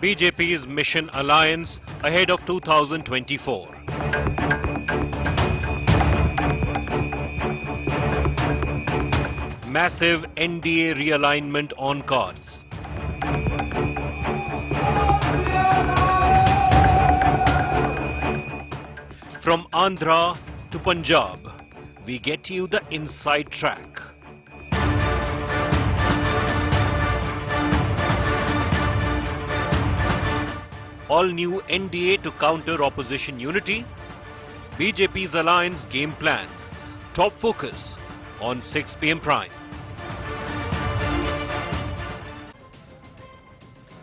BJP's Mission Alliance ahead of 2024. Massive NDA realignment on cards. From Andhra to Punjab, we get you the inside track. All new NDA to counter opposition unity, BJP's alliance game plan, top focus on 6 p.m. Prime.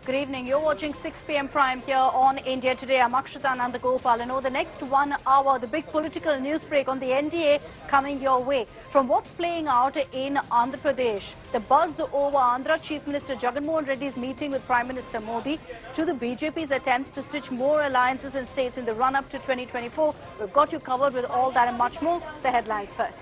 Good evening. You're watching 6 p.m. Prime here on India Today. I'm Akshita Nandagopal, and over the next 1 hour, the big political news break on the NDA coming your way. From what's playing out in Andhra Pradesh, the buzz over Andhra Chief Minister Jagan Reddy's meeting with Prime Minister Modi, to the BJP's attempts to stitch more alliances in states in the run-up to 2024. We've got you covered with all that and much more. The headlines first.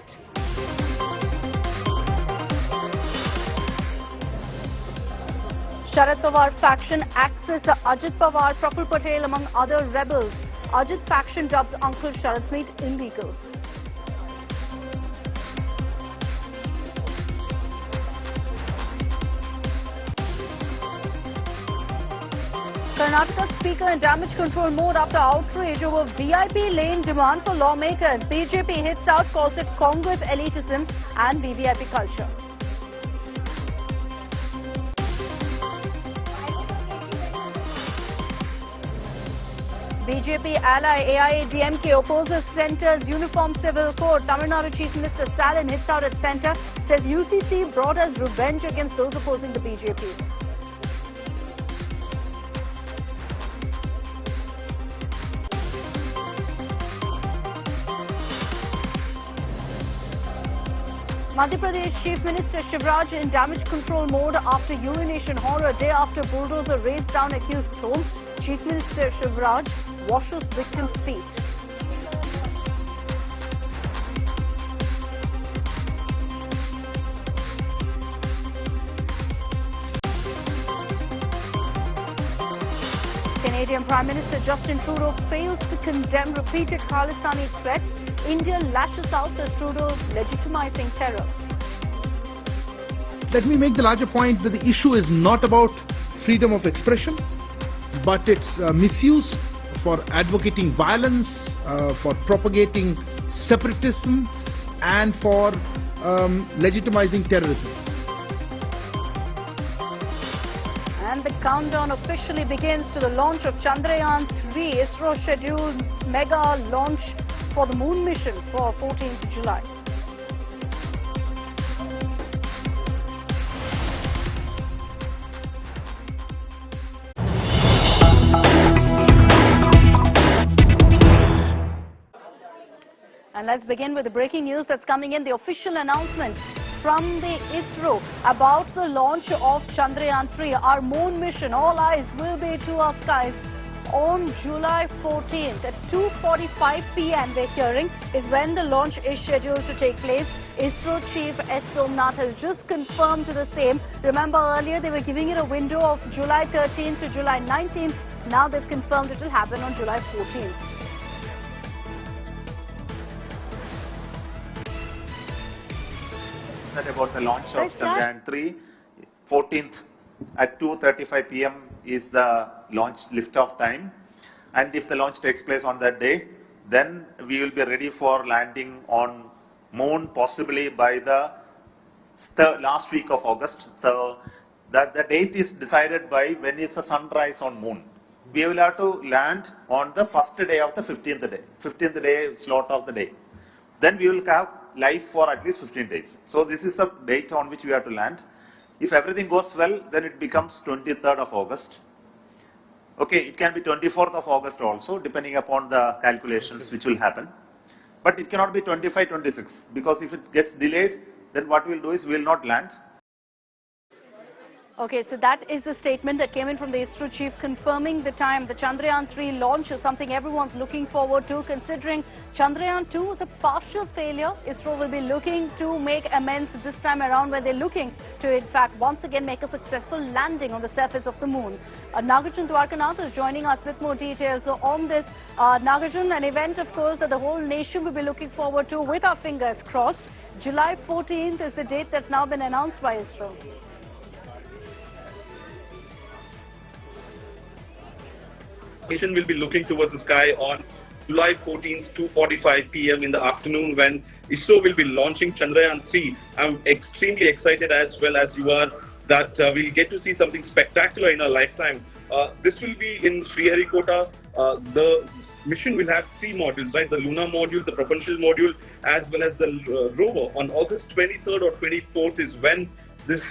Sharad Pawar faction axes Ajit Pawar, Praful Patel among other rebels. Ajit faction dubs Uncle Sharad's meet illegal. Karnataka Speaker in damage control mode after outrage over VIP lane demand for lawmakers. BJP hits out, calls it Congress elitism and VVIP culture. BJP ally AIADMK opposes Centre's Uniform Civil Code. Tamil Nadu Chief Minister Stalin hits out at Centre, says UCC brought us revenge against those opposing the BJP. Madhya Pradesh Chief Minister Shivraj in damage control mode after urination horror. Day after bulldozer raids down accused home, Chief Minister Shivraj washes victim's feet. Canadian Prime Minister Justin Trudeau fails to condemn repeated Khalistani threats. India lashes out as Trudeau legitimizing terror. Let me make the larger point that the issue is not about freedom of expression, but its misuse for advocating violence, for propagating separatism, and for legitimizing terrorism. And the countdown officially begins to the launch of Chandrayaan 3. ISRO schedules mega launch for the moon mission for 14th July. And let's begin with the breaking news that's coming in. The official announcement from the ISRO about the launch of Chandrayaan 3, our moon mission. All eyes will be to our skies on July 14th at 2:45 p.m. we're hearing is when the launch is scheduled to take place. ISRO Chief S. Somnath has just confirmed the same. Remember earlier they were giving it a window of July 13th to July 19th. Now they've confirmed it will happen on July 14th. That about the launch of Chandrayaan 3, 14th at 2:35 p.m. is the launch liftoff time, and if the launch takes place on that day, then we will be ready for landing on moon possibly by the last week of August. So that the date is decided by when is the sunrise on moon. We will have to land on the first day of the 15th day slot of the day. Then we will have life for at least 15 days. So this is the date on which we have to land. If everything goes well, then it becomes 23rd of August. Okay, it can be 24th of August also, depending upon the calculations which will happen. But it cannot be 25, 26, because if it gets delayed, then what we will do is we will not land. Okay, so that is the statement that came in from the ISRO chief confirming the time. The Chandrayaan 3 launch is something everyone's looking forward to, considering Chandrayaan 2 was a partial failure. ISRO will be looking to make amends this time around, where they're looking to, in fact, once again make a successful landing on the surface of the moon. Nagarjun Dwarkanath is joining us with more details on this. Nagarjun, an event, of course, that the whole nation will be looking forward to with our fingers crossed. July 14th is the date that's now been announced by ISRO. Nation will be looking towards the sky on July 14th, 2:45 p.m. in the afternoon, when ISRO will be launching Chandrayaan 3. I'm extremely excited, as well as you are, that we'll get to see something spectacular in our lifetime. This will be in Sriharikota. The mission will have 3 modules, right? The lunar module, the propulsion module, as well as the rover. On August 23rd or 24th is when this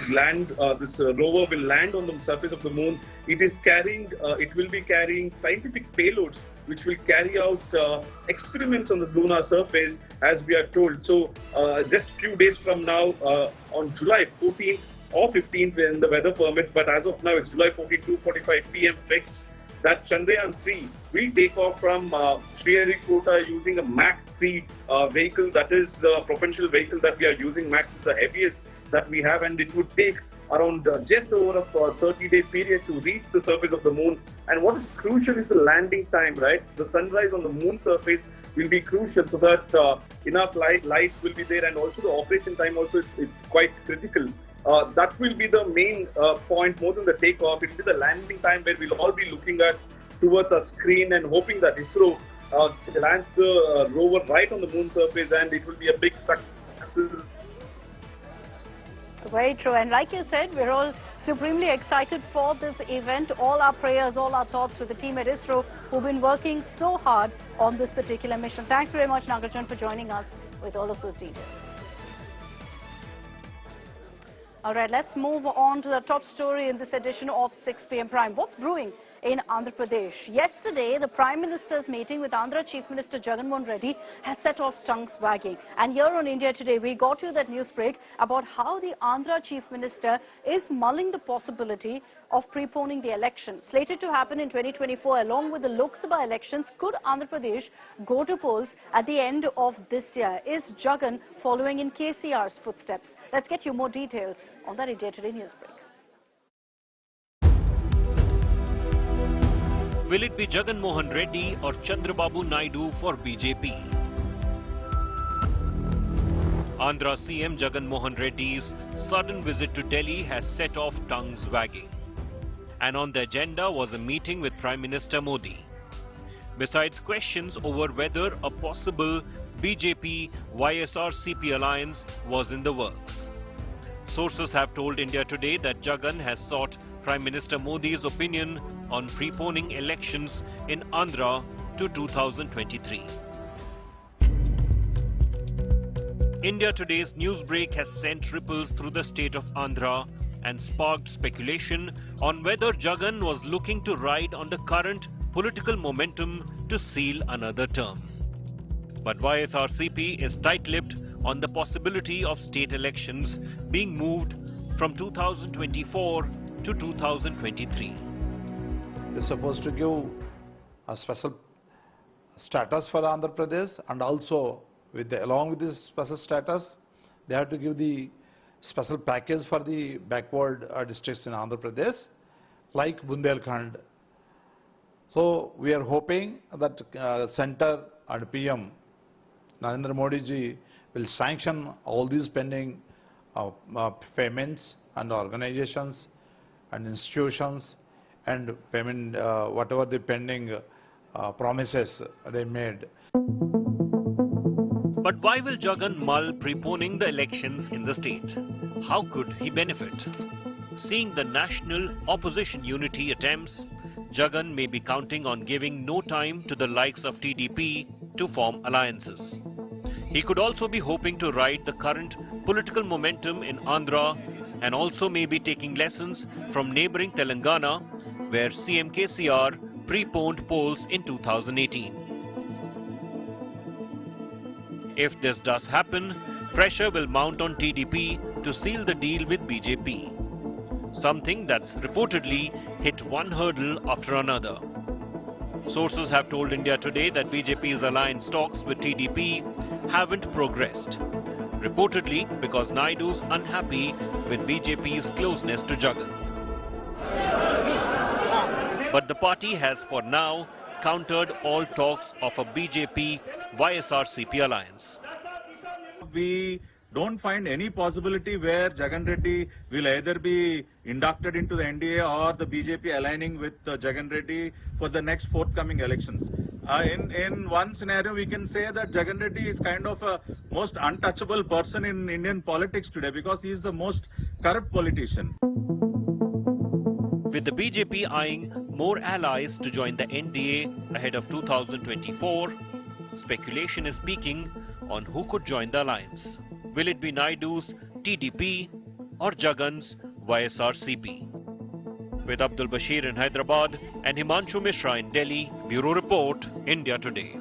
rover will land on the surface of the moon. It will be carrying scientific payloads which will carry out experiments on the lunar surface, as we are told. So just few days from now, on July 14th or 15th, when the weather permits, but as of now it's July 14th, 2:45 p.m. fixed, that Chandrayaan 3 will take off from Sriharikota using a Mach 3 vehicle, that is propulsion vehicle that we are using. Mach is the heaviest that we have, and it would take around just over a 30-day period to reach the surface of the moon. And what is crucial is the landing time, right? The sunrise on the moon surface will be crucial, so that enough light will be there, and also the operation time also is quite critical. That will be the main point, more than the takeoff. It will be the landing time, where we'll all be looking at towards our screen and hoping that ISRO lands the rover right on the moon surface, and it will be a big success. Very true. And like you said, we're all supremely excited for this event. All our prayers, all our thoughts with the team at ISRO, who've been working so hard on this particular mission. Thanks very much, Nagarjun, for joining us with all of those details. All right, let's move on to the top story in this edition of 6 p.m. Prime. What's brewing in Andhra Pradesh? Yesterday, the Prime Minister's meeting with Andhra Chief Minister Jagan Reddy has set off tongues wagging. And here on India Today, we got you that news break about how the Andhra Chief Minister is mulling the possibility of preponing the election. Slated to happen in 2024 along with the Lok Sabha elections, could Andhra Pradesh go to polls at the end of this year? Is Jagan following in KCR's footsteps? Let's get you more details on that India Today news break. Will it be Jagan Mohan Reddy or Chandrababu Naidu for BJP? Andhra CM Jagan Mohan Reddy's sudden visit to Delhi has set off tongues wagging. And on the agenda was a meeting with Prime Minister Modi. Besides questions over whether a possible BJP-YSR-CP alliance was in the works. Sources have told India Today that Jagan has sought Prime Minister Modi's opinion on preponing elections in Andhra to 2023. India Today's newsbreak has sent ripples through the state of Andhra and sparked speculation on whether Jagan was looking to ride on the current political momentum to seal another term. But YSR-CP is tight-lipped on the possibility of state elections being moved from 2024 to 2023. They're supposed to give a special status for Andhra Pradesh, and also along with this special status, they have to give the special package for the backward districts in Andhra Pradesh, like Bundelkhand. So we are hoping that Centre and PM Narendra Modi ji will sanction all these pending payments and organizations and institutions and payment, whatever the pending promises they made. But why will Jagan mull preponing the elections in the state? How could he benefit? Seeing the national opposition unity attempts, Jagan may be counting on giving no time to the likes of TDP to form alliances. He could also be hoping to ride the current political momentum in Andhra and also may be taking lessons from neighbouring Telangana, where CM KCR preponed polls in 2018. If this does happen, pressure will mount on TDP to seal the deal with BJP. something that's reportedly hit one hurdle after another. Sources have told India Today that BJP's alliance talks with TDP haven't progressed, reportedly because Naidu's unhappy with BJP's closeness to Jagan. But the party has for now countered all talks of a BJP-YSRCP alliance. We don't find any possibility where Jagan Reddy will either be inducted into the NDA or the BJP aligning with Jagan Reddy for the next forthcoming elections. In one scenario, we can say that Jagan Reddy is kind of a most untouchable person in Indian politics today because he is the most corrupt politician. With the BJP eyeing more allies to join the NDA ahead of 2024, speculation is peaking on who could join the alliance. Will it be Naidu's TDP or Jagan's YSRCP? With Abdul Bashir in Hyderabad and Himanshu Mishra in Delhi, Bureau Report, India Today.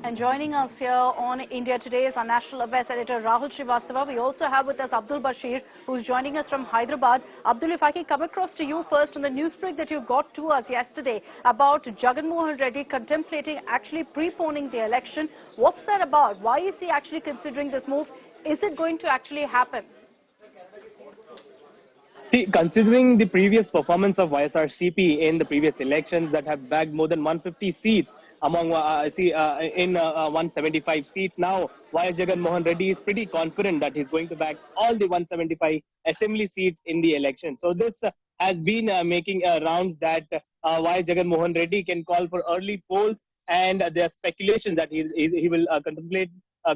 And joining us here on India Today is our National Affairs Editor Rahul Srivastava. We also have with us Abdul Bashir, who's joining us from Hyderabad. Abdul, if I can come across to you first on the news break that you got to us yesterday about Jagan Mohan Reddy contemplating actually preponing the election. What's that about? Why is he actually considering this move? Is it going to actually happen? See, considering the previous performance of YSRCP in the previous elections that have bagged more than 150 seats, among 175 seats now, YS Jagan Mohan Reddy is pretty confident that he's going to bag all the 175 assembly seats in the election. So this has been making rounds that YS Jagan Mohan Reddy can call for early polls, and there are speculations that he will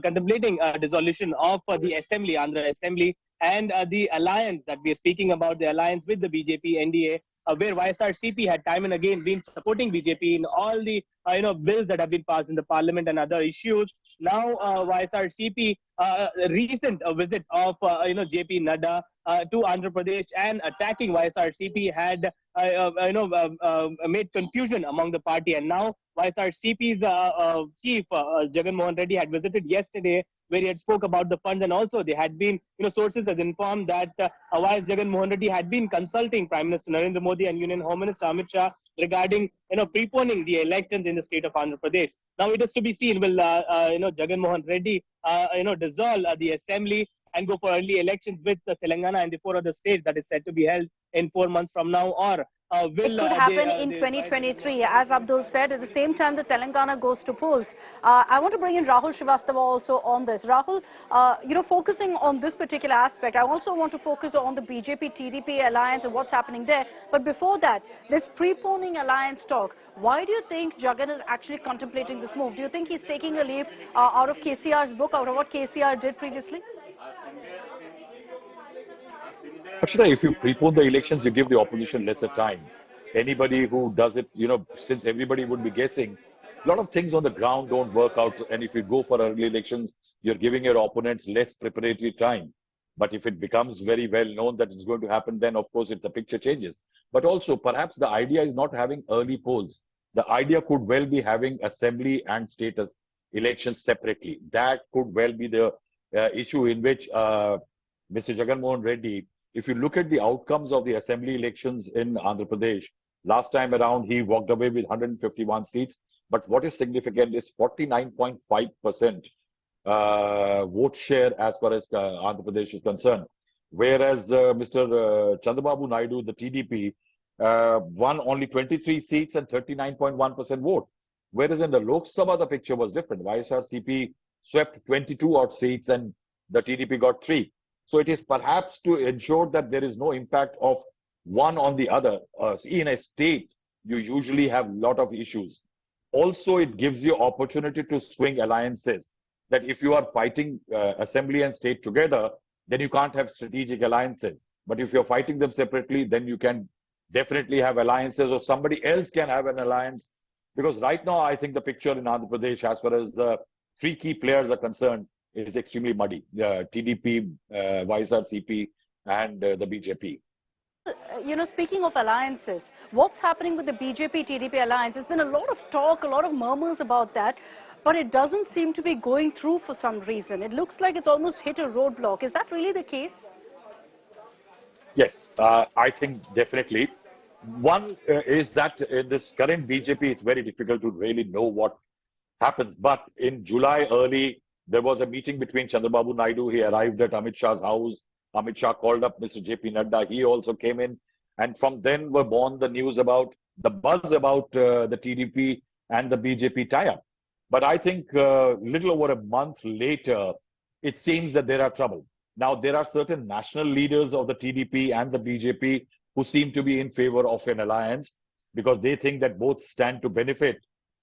contemplating a dissolution of the assembly, Andhra assembly, and the alliance that we are speaking about, the alliance with the BJP NDA, where YSRCP had time and again been supporting BJP in all the bills that have been passed in the parliament and other issues. Now YSRCP recent visit of JP Nadda to Andhra Pradesh and attacking YSRCP had made confusion among the party, and now YSRCP's chief Jagan Mohan Reddy had visited yesterday, where he had spoke about the funds, and also they had been, sources had informed that YS Jagan Mohan Reddy had been consulting Prime Minister Narendra Modi and Union Home Minister Amit Shah regarding, preponing the elections in the state of Andhra Pradesh. Now it is to be seen, will, Jagan Mohan Reddy, dissolve the assembly and go for early elections with Telangana and the 4 other states that is said to be held in 4 months from now, or it could happen in 2023, as Abdul said. At the same time, the Telangana goes to polls. I want to bring in Rahul Srivastava also on this. Rahul, focusing on this particular aspect, I also want to focus on the BJP-TDP alliance and what's happening there. But before that, this preponing alliance talk, why do you think Jagan is actually contemplating this move? Do you think he's taking a leaf out of KCR's book, out of what KCR did previously? Actually, if you prepone the elections, you give the opposition lesser time. Anybody who does it, since everybody would be guessing, a lot of things on the ground don't work out. And if you go for early elections, you're giving your opponents less preparatory time. But if it becomes very well known that it's going to happen, then of course the picture changes. But also, perhaps the idea is not having early polls. The idea could well be having assembly and state elections separately. That could well be the issue in which Mr. Jagan Mohan Reddy, if you look at the outcomes of the assembly elections in Andhra Pradesh, last time around he walked away with 151 seats. But what is significant is 49.5% vote share as far as Andhra Pradesh is concerned. Whereas Mr. Chandrababu Naidu, the TDP, won only 23 seats and 39.1% vote. Whereas in the Lok Sabha, the picture was different. YSRCP swept 22 odd seats and the TDP got 3. So it is perhaps to ensure that there is no impact of one on the other. In a state, you usually have a lot of issues. Also, it gives you opportunity to swing alliances. That if you are fighting assembly and state together, then you can't have strategic alliances. But if you're fighting them separately, then you can definitely have alliances, or somebody else can have an alliance. Because right now, I think the picture in Andhra Pradesh, as far as the 3 key players are concerned, is extremely muddy. TDP, YSRCP, and the BJP. Speaking of alliances, what's happening with the BJP-TDP alliance? There's been a lot of talk, a lot of murmurs about that, but it doesn't seem to be going through for some reason. It looks like it's almost hit a roadblock. Is that really the case? Yes, I think definitely. One is that in this current BJP, it's very difficult to really know what happens. But in July early, there was a meeting between Chandrababu Naidu. He arrived at Amit Shah's house. Amit Shah called up Mr. JP Nadda. He also came in. And from then were born the news about the buzz about the TDP and the BJP tie-up. But I think little over a month later, it seems that there are trouble. Now, there are certain national leaders of the TDP and the BJP who seem to be in favor of an alliance because they think that both stand to benefit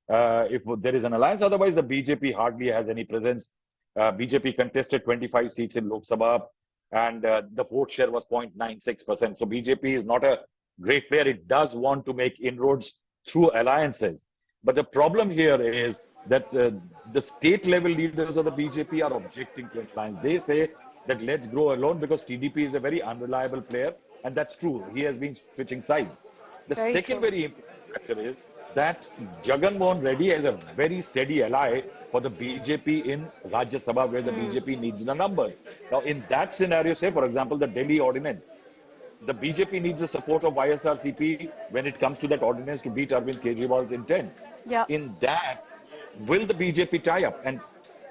if there is an alliance. Otherwise, the BJP hardly has any presence. BJP contested 25 seats in Lok Sabha and the vote share was 0.96%. So BJP is not a great player. It does want to make inroads through alliances. But the problem here is that the state level leaders of the BJP are objecting to alliance. They say that let's grow alone because TDP is a very unreliable player. And that's true. He has been switching sides. The second very important factor is that Jagan Mohan Reddy is a very steady ally for the BJP in Rajya Sabha where the BJP needs the numbers. Now, in that scenario, say, for example, the Delhi ordinance, the BJP needs the support of YSRCP when it comes to that ordinance to beat Arvind Kejriwal's intent. Yeah. In that, will the BJP tie up? And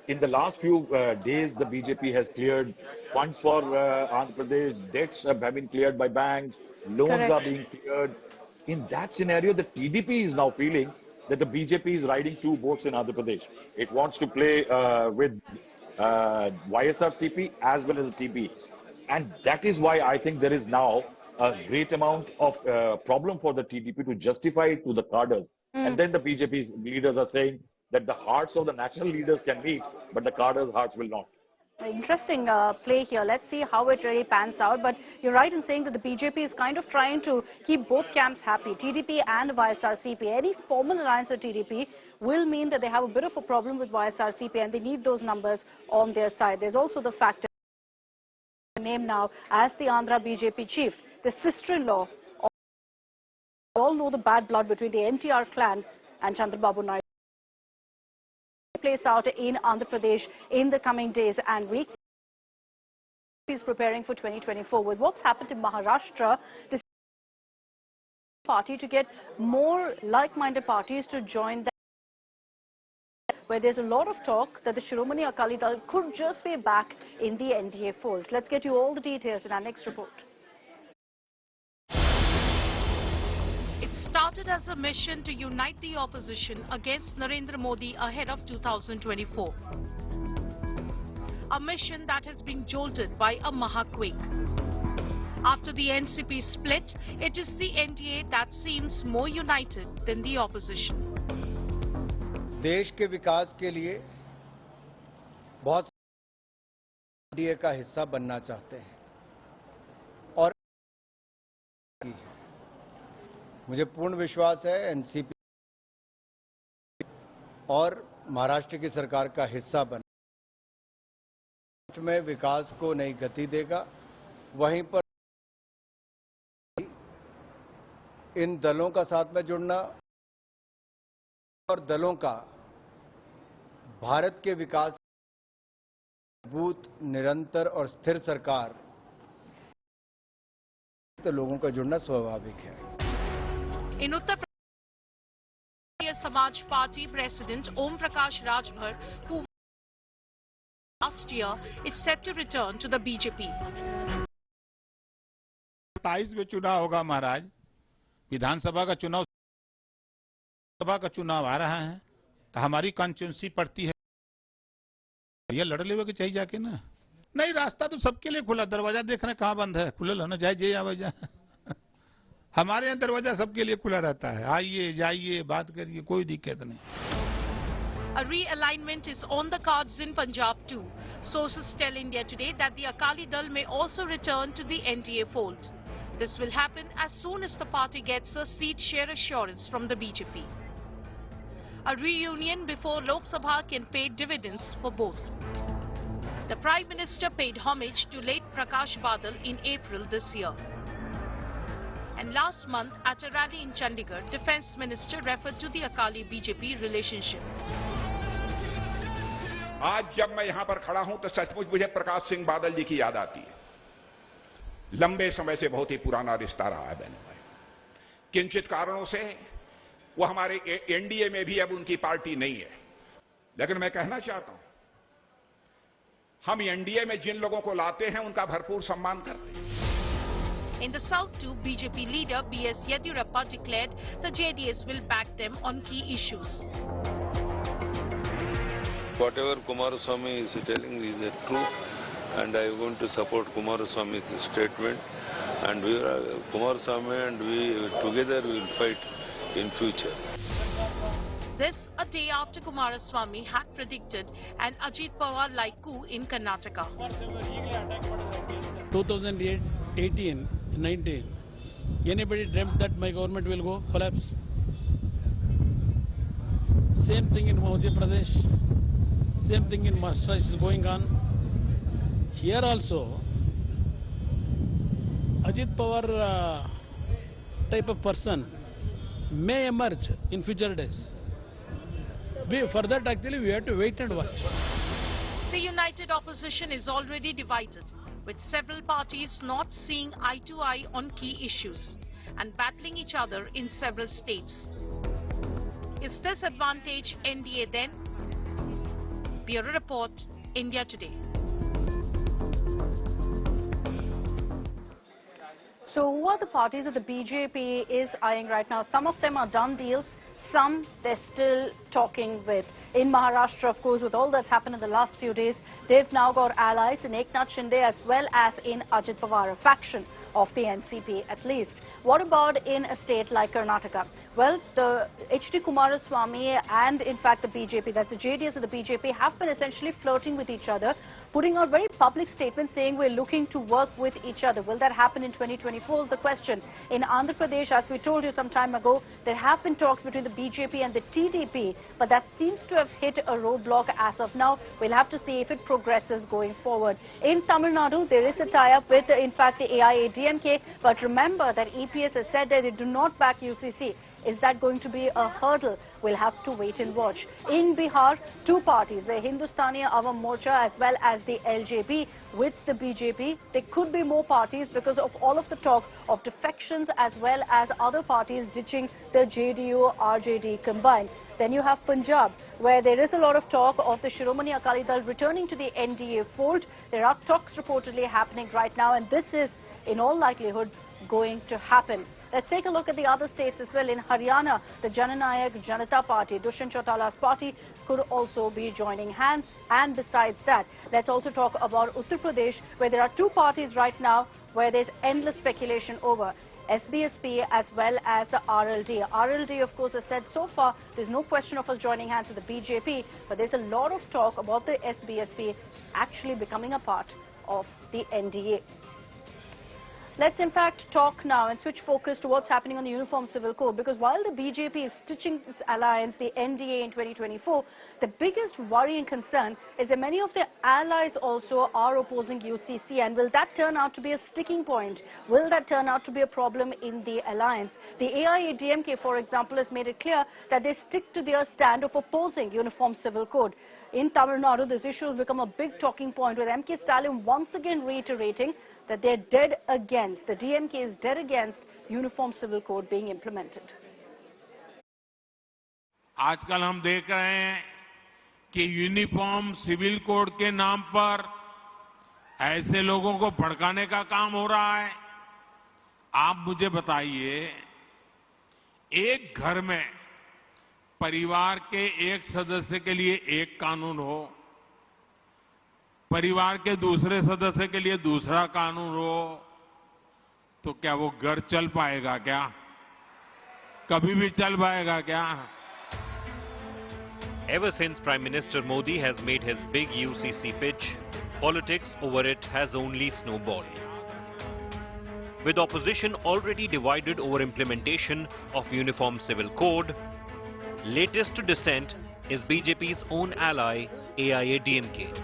in the last few days, the BJP has cleared funds for Andhra Pradesh, debts have been cleared by banks, loans are being cleared. In that scenario, the TDP is now feeling that the BJP is riding two boats in Andhra Pradesh. It wants to play with YSRCP as well as the TP. And that is why I think there is now a great amount of problem for the TDP to justify it to the cadres. And then the BJP leaders are saying that the hearts of the national leaders can meet, but the cadres' hearts will not. Interesting play here. Let's see how it really pans out. But you're right in saying that the BJP is kind of trying to keep both camps happy, TDP and YSRCP. Any formal alliance with TDP will mean that they have a bit of a problem with YSRCP and they need those numbers on their side. There's also the fact that name now as the Andhra BJP chief, the sister-in-law. All know the bad blood between the NTR clan and Chandrababu Naidu. Plays out in Andhra Pradesh in the coming days and weeks. Is preparing for 2024 with what's happened in Maharashtra. This party to get more like-minded parties to join them, where there's a lot of talk that the Shiromani Akali Dal could just be back in the NDA fold. Let's get you all the details in our next report. It started as a mission to unite the opposition against Narendra Modi ahead of 2024. A mission that has been jolted by a Mahaquake. After the NCP split, it is the NDA that seems more united than the opposition. देश के विकास के लिए बहुत NDA का हिस्सा बनना चाहते हैं और मुझे पूर्ण विश्वास है एनसीपी और महाराष्ट्र की सरकार का हिस्सा बन में विकास को नई गति देगा। वहीं पर इन दलों का साथ में जुड़ना और दलों का भारत के विकास मजबूत, निरंतर और स्थिर सरकार तो लोगों का जुड़ना स्वाभाविक है। In Uttar Pradesh, Samaj Party President Om Prakash Rajbhar, who last year is set to return to the BJP. 27 में चुनाव होगा महाराज, विधानसभा का चुनाव आ रहा है, तो हमारी कॉन्स्टिट्यूंसी पड़ती है, ये लड़ लेवे के चाहिए जाके ना। नहीं, रास्ता तो सबके लिए खुला, दरवाजा देखना कहाँ बंद है, खुला ना जाए जे आवे जा। हमारे यहाँ दरवाजा सबके लिए खुला रहता है, आइए जाइए बात करिए, कोई दिक्कत नहीं। A realignment is on the cards in Punjab too. Sources tell India Today that the Akali Dal may also return to the NDA fold. This will happen as soon as the party gets a seat share assurance from the BJP. A reunion before Lok Sabha can pay dividends for both. The Prime Minister paid homage to late Prakash Badal in April this year. And last month, at a rally in Chandigarh, Defence Minister referred to the Akali-BJP relationship. आज जब मैं यहां पर खड़ा हूं तो सचमुच मुझे प्रकाश सिंह बादल जी की याद आती है। लंबे समय से बहुत ही पुराना रिश्ता रहा है बहनों भाई। किंचित कारणों से वो हमारे एनडीए में भी अब उनकी पार्टी नहीं है, लेकिन मैं कहना चाहता हूं, हम एनडीए में जिन लोगों को लाते हैं उनका भरपूर सम्मान करते हैं। In the south too, BJP leader B.S. Yediyurappa declared the JDS will back them on key issues. Whatever Kumaraswamy is telling is the truth, and I am going to support Kumaraswamy's statement. And Kumaraswamy and we together will fight in future. This a day after Kumaraswamy had predicted an Ajit Pawar-like coup in Karnataka. 2018, 19, anybody dreamt that my government will go collapse? Same thing in Madhya Pradesh, same thing in Maharashtra is going on. Here also, Ajit Pawar type of person may emerge in future days. For that actually we have to wait and watch. The united opposition is already divided, with several parties not seeing eye to eye on key issues and battling each other in several states. Is this advantage NDA then? Bureau Report, India Today. So who are the parties that the BJP is eyeing right now? Some of them are done deals, some they're still talking with. In Maharashtra, of course, with all that's happened in the last few days, they've now got allies in Eknath Shinde as well as in Ajit Pawar, a faction of the NCP at least. What about in a state like Karnataka? Well, the H.D. Kumaraswamy and in fact the BJP, that's the JDS and the BJP, have been essentially flirting with each other, putting out very public statements saying we're looking to work with each other. Will that happen in 2024 is the question. In Andhra Pradesh, as we told you some time ago, there have been talks between the BJP and the TDP, but that seems to have hit a roadblock as of now. We'll have to see if it progresses going forward. In Tamil Nadu, there is a tie-up with, in fact, the AIADMK, but remember that EPS has said that they do not back UCC. Is that going to be a hurdle? We'll have to wait and watch. In Bihar, two parties, the Hindustani Avam Morcha as well as the LJP with the BJP. There could be more parties because of all of the talk of defections as well as other parties ditching the JDU, RJD combined. Then you have Punjab, where there is a lot of talk of the Shiromani Akali Dal returning to the NDA fold. There are talks reportedly happening right now, and this is, in all likelihood, going to happen. Let's take a look at the other states as well. In Haryana, the Jananayak Janata Party, Dushyant Chautala's party, could also be joining hands. And besides that, let's also talk about Uttar Pradesh, where there are two parties right now where there's endless speculation over. SBSP as well as the RLD. RLD, of course, has said so far there's no question of us joining hands with the BJP, but there's a lot of talk about the SBSP actually becoming a part of the NDA. Let's in fact talk now and switch focus to what's happening on the Uniform Civil Code, because while the BJP is stitching this alliance, the NDA in 2024, the biggest worry and concern is that many of their allies also are opposing UCC, and will that turn out to be a sticking point? Will that turn out to be a problem in the alliance? The AIADMK, for example, has made it clear that they stick to their stand of opposing Uniform Civil Code. In Tamil Nadu, this issue has become a big talking point, with MK Stalin once again reiterating that they're dead against, the DMK is dead against Uniform Civil Code being implemented. आजकल हम देख रहे हैं कि uniform civil code के नाम पर ऐसे लोगों को भड़काने का काम हो रहा है। आप मुझे बताइए, एक घर में परिवार के एक सदस्य के लिए एक कानून हो, परिवार के दूसरे सदस्य के लिए दूसरा कानून हो, तो क्या वो घर चल पाएगा क्या? कभी भी चल पाएगा क्या? Ever since Prime Minister Modi has made his big UCC pitch, politics over it has only snowballed. With opposition already divided over implementation of Uniform Civil Code, latest to dissent is BJP's own ally, AIADMK.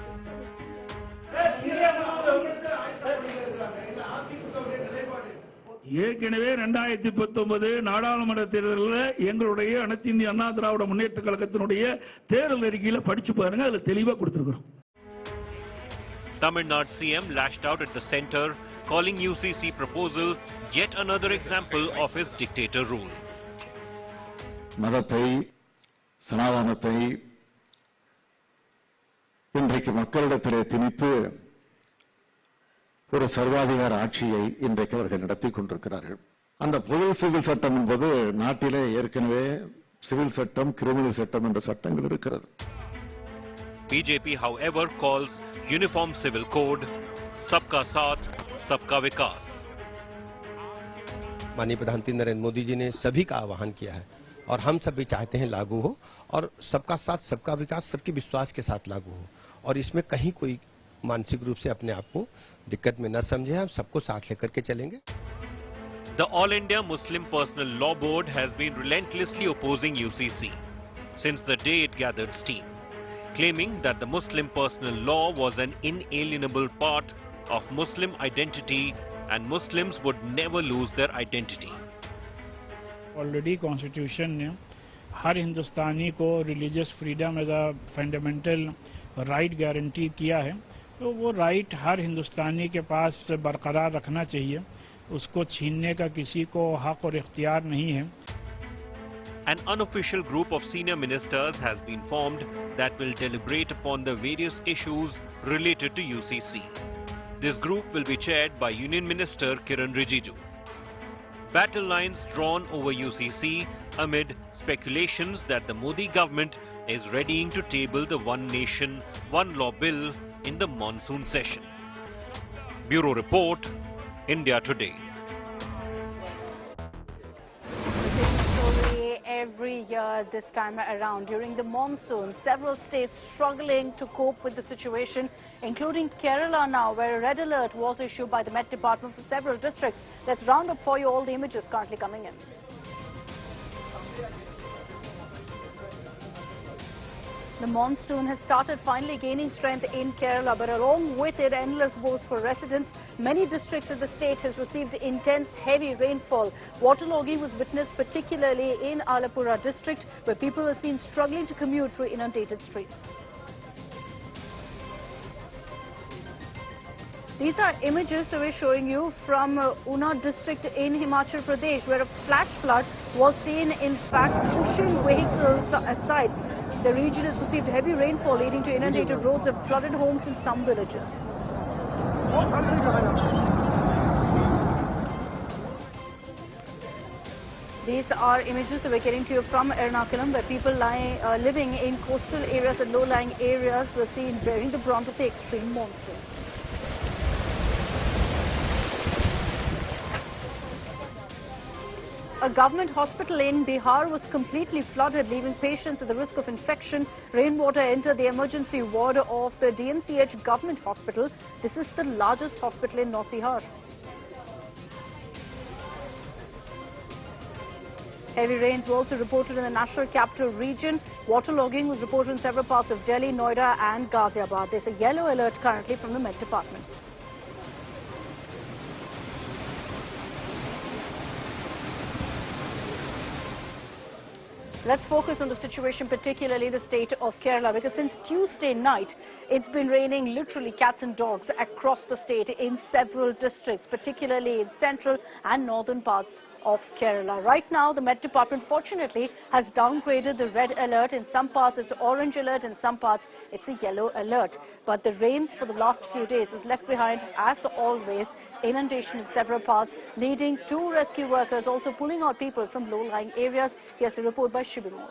ஏற்கனவே 2019 நாடாளுமன்ற தேர்தலில் எங்களுடைய அனைத்து இந்திய அண்ணா திராவிட முன்னேற்ற கழகத்தினுடைய தேர்தல் அறிக்கையில படிச்சு பாருங்க, அதுல தெளிவா கொடுத்திருக்கிறோம். Tamil Nadu CM lashed out at the centre calling UCC proposal yet another example of his dictator rule. மதத்தை சனாதனத்தை இன்றைக்கு மக்களிடத்திலே திணித்து ஒரு சர்வாதிகார ஆட்சியை இன்றைக்கு அவர்கள் நடத்தி கொண்டிருக்கிறார்கள். அந்த பொது சிவில் சட்டம் என்பது நாட்டிலே ஏற்கனவே சிவில் சட்டம், கிரிமினல் சட்டம் என்ற சட்டங்கள் இருக்கிறது. BJP, however, calls Uniform Civil Code Sabka Saath, Sabka Vikas. माननीय प्रधानमंत्री नरेंद्र मोदी जी ने सभी का आह्वान किया है और हम सब भी चाहते हैं लागू हो और सबका साथ सबका विकास सबके विश्वास के साथ लागू हो और इसमें कहीं कोई मानसिक रूप से अपने आप को दिक्कत में न समझे. हम सबको साथ लेकर के चलेंगे. The All India Muslim Personal Law Board has been relentlessly opposing UCC since the day it gathered steam, claiming that the Muslim personal law was an inalienable part of Muslim identity and Muslims would never lose their identity. Already constitution ने हर हिंदुस्तानी को religious freedom as a fundamental right guarantee किया है, तो वो right हर हिंदुस्तानी के पास बरकरार रखना चाहिए. उसको छीनने का किसी को हक और इख्तियार नहीं है. An unofficial group of senior ministers has been formed that will deliberate upon the various issues related to UCC. This group will be chaired by Union Minister Kiran Rijiju. Battle lines drawn over UCC amid speculations that the Modi government is readying to table the One Nation, One Law bill in the monsoon session. Bureau Report, India Today. Every year this time around during the monsoon, several states struggling to cope with the situation, including Kerala now, where a red alert was issued by the Met Department for several districts. Let's round up for you all the images currently coming in. The monsoon has started finally gaining strength in Kerala, but along with it, endless woes for residents. Many districts of the state has received intense heavy rainfall. Waterlogging was witnessed particularly in Alappuzha district, where people are seen struggling to commute through inundated streets. These are images that we're showing you from Una district in Himachal Pradesh, where a flash flood was seen, in fact, pushing vehicles aside. The region has received heavy rainfall, leading to inundated roads and flooded homes in some villages. These are images that we're getting to you from Ernakulam, where people living in coastal areas and low-lying areas were seen bearing the brunt of the extreme monsoon. A government hospital in Bihar was completely flooded, leaving patients at the risk of infection. Rainwater entered the emergency ward of the DMCH government hospital. This is the largest hospital in North Bihar. Heavy rains were also reported in the national capital region. Waterlogging was reported in several parts of Delhi, Noida and Ghaziabad. There's a yellow alert currently from the Met Department. Let's focus on the situation, particularly the state of Kerala, because since Tuesday night, it's been raining literally cats and dogs across the state in several districts, particularly in central and northern parts of Kerala. Right now, the Met Department, fortunately, has downgraded the red alert. In some parts, it's orange alert. In some parts, it's a yellow alert. But the rains for the last few days has left behind, as always, inundation in several parts, leading to rescue workers also pulling out people from low-lying areas. Here's a report by Shibimol.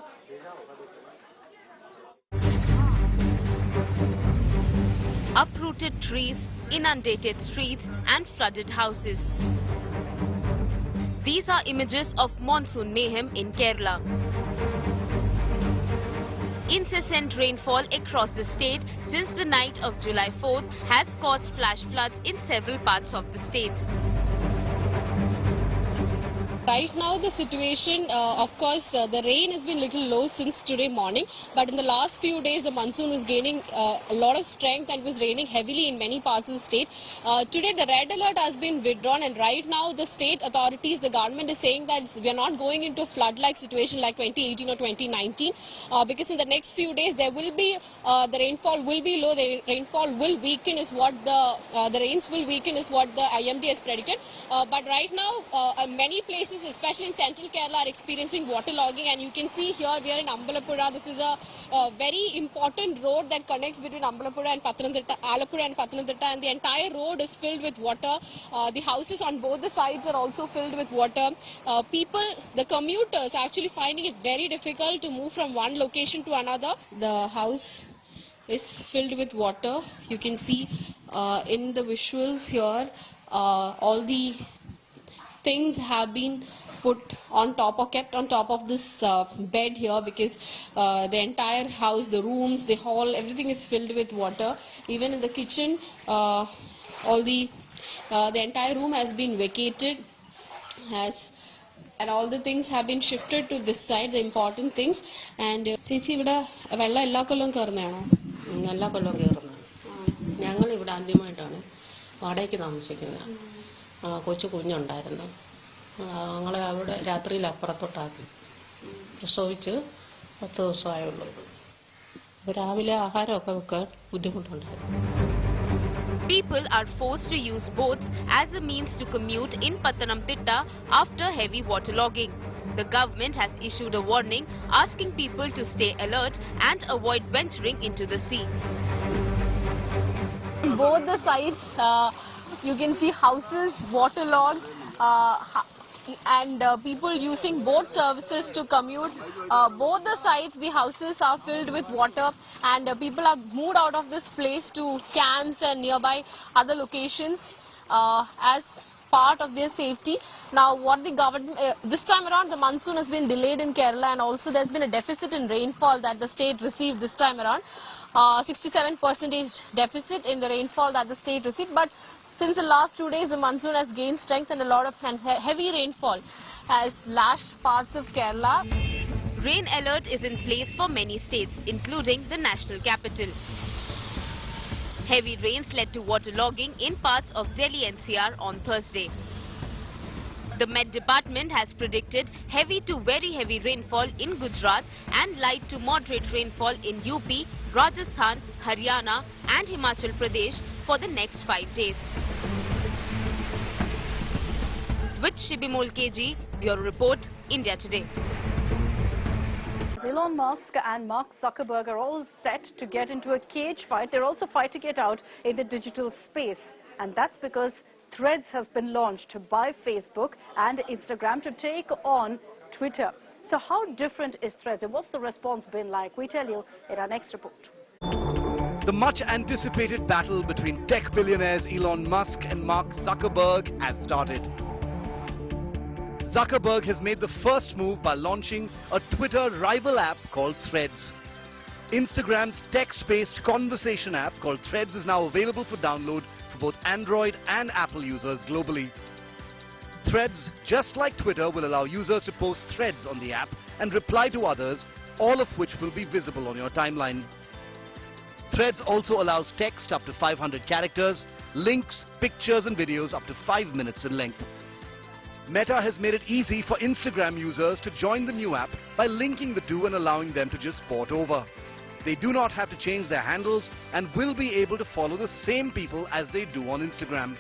Uprooted trees, inundated streets and flooded houses. These are images of monsoon mayhem in Kerala. Incessant rainfall across the state since the night of July 4th has caused flash floods in several parts of the state. Right now the situation, of course, the rain has been little low since today morning, but in the last few days the monsoon was gaining a lot of strength and was raining heavily in many parts of the state. Today the red alert has been withdrawn, and right now the state authorities, the government is saying that we are not going into a flood-like situation like 2018 or 2019, because in the next few days there will be, the rainfall will be low, the rainfall will weaken is what the rains will weaken is what the IMD has predicted. But right now many places, especially in central Kerala, are experiencing waterlogging, and you can see here we are in Ambalappuzha. This is a very important road that connects between Ambalappuzha and Pathanamthitta, Alappuzha and Pathanamthitta, and the entire road is filled with water. The houses on both the sides are also filled with water. People, the commuters, are actually finding it very difficult to move from one location to another. The house is filled with water. You can see in the visuals here, all the things have been put on top or kept on top of this bed here, because the entire house, the rooms, the hall, everything is filled with water. Even in the kitchen, the entire room has been vacated, and all the things have been shifted to this side, the important things. And ചേച്ചി ഇവിടെ വെള്ളം എല്ലാ കൊല്ലവും കയറുന്നതാണോ? എല്ലാ കൊല്ലവും കയറുന്നത്. ഞങ്ങൾ ഇവിടെ ആദ്യമായിട്ടാണ് വാടകയ്ക്ക് താമസിക്കുന്നത്. കൊച്ചു കുഞ്ഞുണ്ടായിരുന്നു. ഞങ്ങളെ അവിടെ രാത്രിയിൽ അപ്പുറത്തോട്ടാക്കി. പ്രസവിച്ച് 10 ദിവസമായുള്ളൂ. രാവിലെ ആഹാരമൊക്കെ വെക്കാൻ ബുദ്ധിമുട്ടുണ്ടായിരുന്നു. People are forced to use boats as a means to commute in Pathanamthitta after heavy waterlogging. The government has issued a warning asking people to stay alert and avoid venturing into the sea. On both the sides, you can see houses waterlogged, and people using boat services to commute. Both the sides, the houses are filled with water, and people have moved out of this place to camps and nearby other locations as part of their safety. Now, what the government, this time around the monsoon has been delayed in Kerala, and also there's been a deficit in rainfall that the state received this time around. 67% deficit in the rainfall that the state received. But since the last 2 days, the monsoon has gained strength, and a lot of heavy rainfall has lashed parts of Kerala. Rain alert is in place for many states, including the national capital. Heavy rains led to waterlogging in parts of Delhi NCR on Thursday. The Met Department has predicted heavy to very heavy rainfall in Gujarat and light to moderate rainfall in UP, Rajasthan, Haryana and Himachal Pradesh for the next 5 days. With Shibimol KG, Bureau Report, India Today. Elon Musk and Mark Zuckerberg are all set to get into a cage fight. They're also fighting it out in the digital space. And that's because Threads has been launched by Facebook and Instagram to take on Twitter. So how different is Threads, and what's the response been like? We tell you in our next report. The much-anticipated battle between tech billionaires Elon Musk and Mark Zuckerberg has started. Zuckerberg has made the first move by launching a Twitter rival app called Threads. Instagram's text-based conversation app called Threads is now available for download for both Android and Apple users globally. Threads, just like Twitter, will allow users to post threads on the app and reply to others, all of which will be visible on your timeline. Threads also allows text up to 500 characters, links, pictures and videos up to 5 minutes in length. Meta has made it easy for Instagram users to join the new app by linking the two and allowing them to just port over. They do not have to change their handles and will be able to follow the same people as they do on Instagram.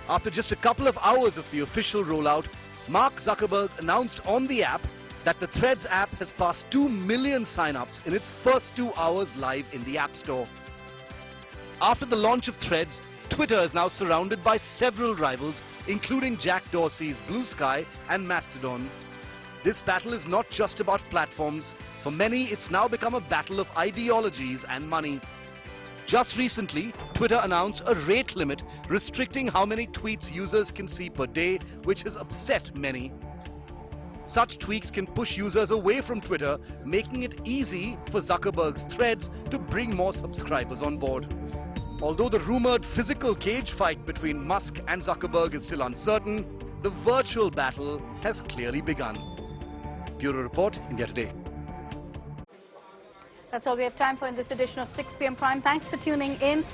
After just a couple of hours of the official rollout, Mark Zuckerberg announced on the app that the Threads app has passed 2 million sign-ups in its first 2 hours live in the App Store. After the launch of Threads, Twitter is now surrounded by several rivals, including Jack Dorsey's Blue Sky and Mastodon. This battle is not just about platforms. For many, it's now become a battle of ideologies and money. Just recently, Twitter announced a rate limit restricting how many tweets users can see per day, which has upset many. Such tweaks can push users away from Twitter, making it easy for Zuckerberg's Threads to bring more subscribers on board. Although the rumored physical cage fight between Musk and Zuckerberg is still uncertain, the virtual battle has clearly begun. Bureau Report, India Today. That's all we have time for in this edition of 6 p.m. Prime. Thanks for tuning in.